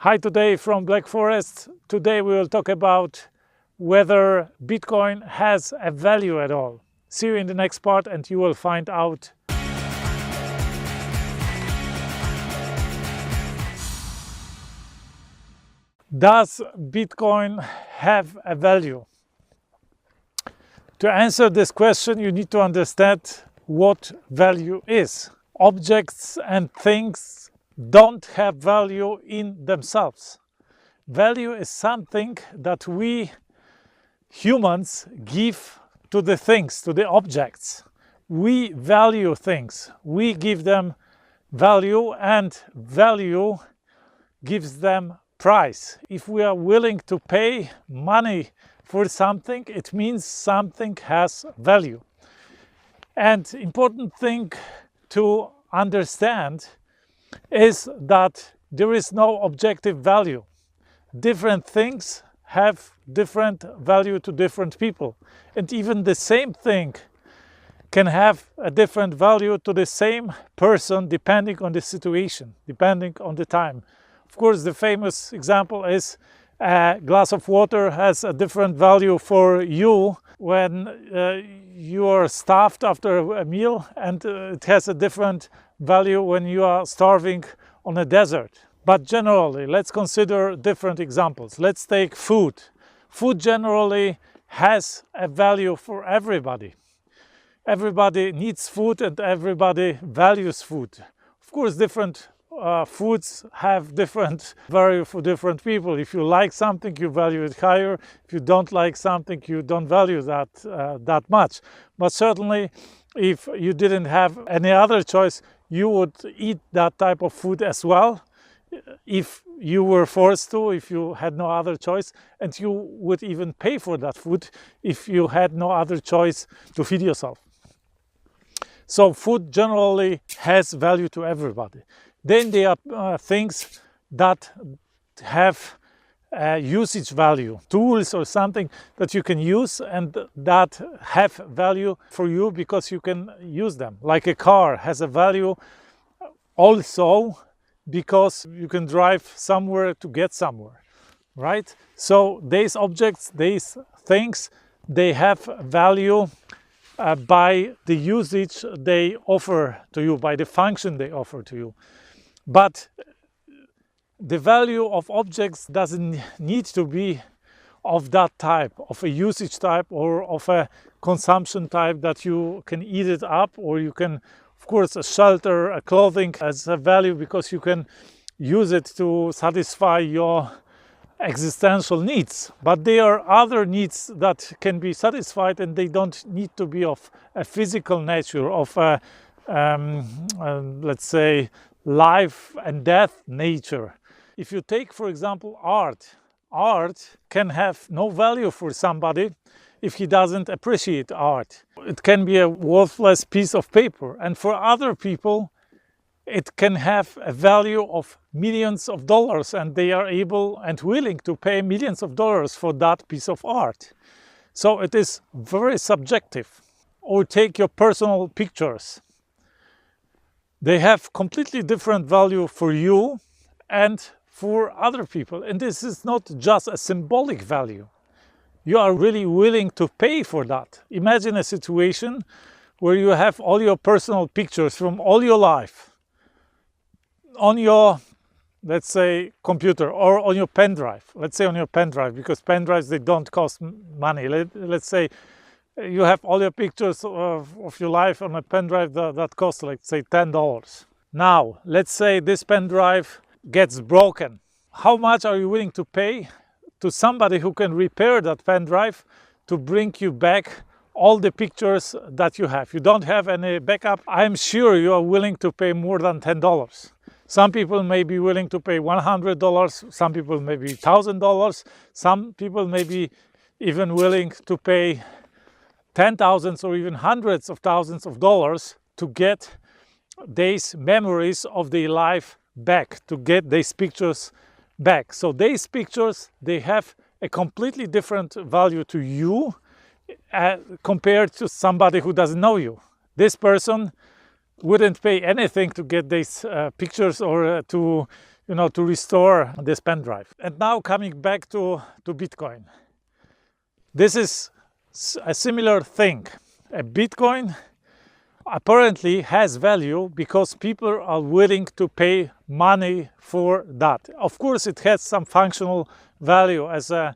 Hi, today from Black Forest. Today we will talk about whether Bitcoin has a value at all. See you in the next part and you will find out. Does Bitcoin have a value? To answer this question, you need to understand what value is. Objects and things don't have value in themselves. Value is something that we humans give to the things, to the objects. We value things, we give them value, and value gives them price. If we are willing to pay money for something, it means something has value. And important thing to understand is that there is no objective value. Different things have different value to different people. And even the same thing can have a different value to the same person depending on the situation, depending on the time. Of course, the famous example is a glass of water has a different value for you when you are starved after a meal, and it has a different value when you are starving on a desert. But generally, let's consider different examples. Let's take food. Food generally has a value for everybody. Everybody needs food and everybody values food. Of course, different foods have different value for different people. If you like something, you value it higher. If you don't like something, you don't value that much. But certainly, if you didn't have any other choice, you would eat that type of food as well, if you were forced to, if you had no other choice, and you would even pay for that food if you had no other choice to feed yourself. So food generally has value to everybody. Then there are things that have usage value, tools or something that you can use and that have value for you because you can use them. Like a car has a value also because you can drive somewhere to get somewhere, right? So these objects, these things, they have value by the usage they offer to you, by the function they offer to you. But the value of objects doesn't need to be of that type, of a usage type or of a consumption type that you can eat it up, or you can, of course, a shelter, a clothing has a value because you can use it to satisfy your existential needs. But there are other needs that can be satisfied and they don't need to be of a physical nature, of a, let's say, life and death nature. If you take, for example, art can have no value for somebody if he doesn't appreciate art. It can be a worthless piece of paper, and for other people it can have a value of millions of dollars, and they are able and willing to pay millions of dollars for that piece of art. So it is very subjective. Or take your personal pictures. They have completely different value for you and for other people. And this is not just a symbolic value. You are really willing to pay for that. Imagine a situation where you have all your personal pictures from all your life on your, let's say, computer or on your pen drive. Let's say on your pen drive, because pen drives, they don't cost money. Let's say you have all your pictures of your life on a pen drive that costs, like, say, $10. Now, let's say this pen drive gets broken. How much are you willing to pay to somebody who can repair that pen drive to bring you back all the pictures that you have? You don't have any backup. I'm sure you are willing to pay more than $10. Some people may be willing to pay $100. Some people may be $1,000. Some people may be even willing to pay $10,000s or even hundreds of thousands of dollars to get these memories of their life back, to get these pictures back. So these pictures, they have a completely different value to you compared to somebody who doesn't know you. This person wouldn't pay anything to get these pictures or to to restore this pen drive. And now coming back to Bitcoin. This is a similar thing. A Bitcoin apparently has value because people are willing to pay money for that. Of course, it has some functional value as a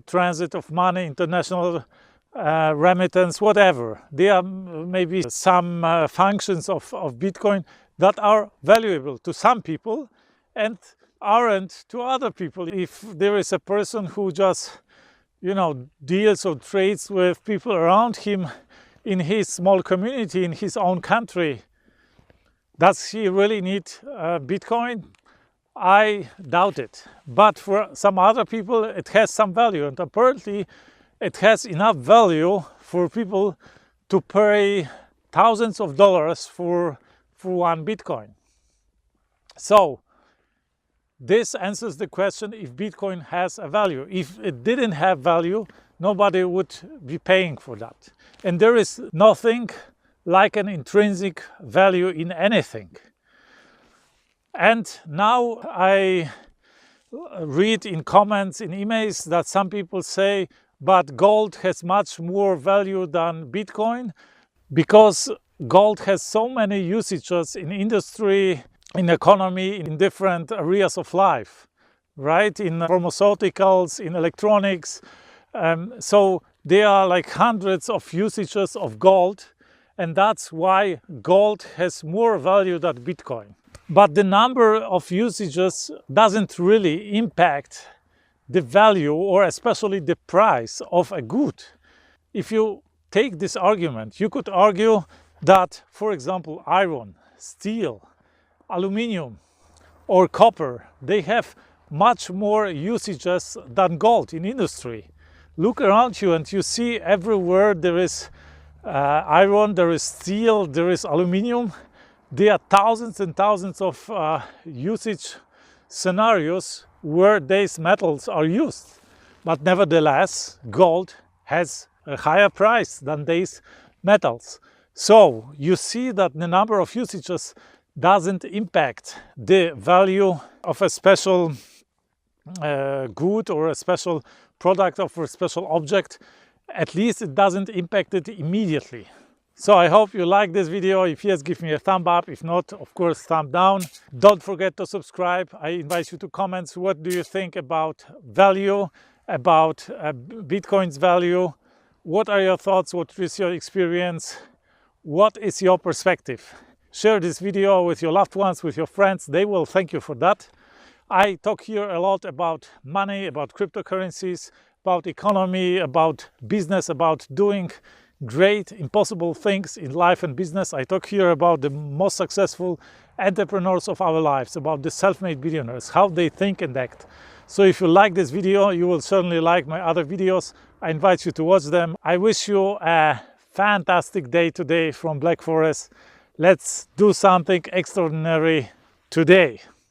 transit of money, international remittance, whatever. There are maybe some functions of Bitcoin that are valuable to some people and aren't to other people. If there is a person who just deals or trades with people around him in his small community, in his own country, does he really need Bitcoin? I doubt it. But for some other people it has some value, and apparently it has enough value for people to pay thousands of dollars for one Bitcoin. So this answers the question if Bitcoin has a value. If it didn't have value, nobody would be paying for that. And there is nothing like an intrinsic value in anything. And now I read in comments, in emails, that some people say, but gold has much more value than Bitcoin because gold has so many usages in industry, in economy, in different areas of life, right? In pharmaceuticals, in electronics. So there are like hundreds of usages of gold, and that's why gold has more value than Bitcoin. But the number of usages doesn't really impact the value or especially the price of a good. If you take this argument, you could argue that, for example, iron, steel, aluminium or copper, they have much more usages than gold in industry. Look around you and you see everywhere there is iron, there is steel, there is aluminium. There are thousands and thousands of usage scenarios where these metals are used. But nevertheless, gold has a higher price than these metals. So you see that the number of usages doesn't impact the value of a special good or a special product or a special object. At least it doesn't impact it immediately. So I hope you like this video. If yes, give me a thumb up. If not, of course, thumb down. Don't forget to subscribe. I invite you to comment. What do you think about value, about Bitcoin's value? What are your thoughts? What is your experience? What is your perspective? Share this video with your loved ones, with your friends. They will thank you for that. I talk here a lot about money, about cryptocurrencies, about economy, about business, about doing great, impossible things in life and business. I talk here about the most successful entrepreneurs of our lives, about the self-made billionaires, how they think and act. So if you like this video, you will certainly like my other videos. I invite you to watch them. I wish you a fantastic day today from Black Forest. Let's do something extraordinary today.